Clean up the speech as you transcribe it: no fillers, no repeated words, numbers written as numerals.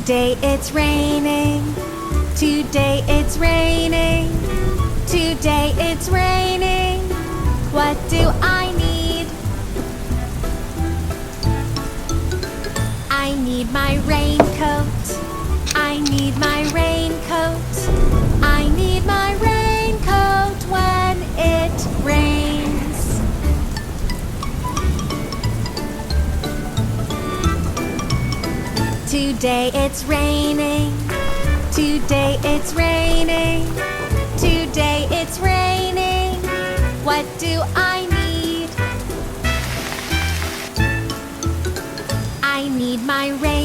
Today it's raining. Today it's raining. Today it's raining. What do I need? I need my raincoat. I need my raincoat. I need my raincoat when it rains. Today it's raining. Today it's raining. Today it's raining. What do I need? I need my raincoat.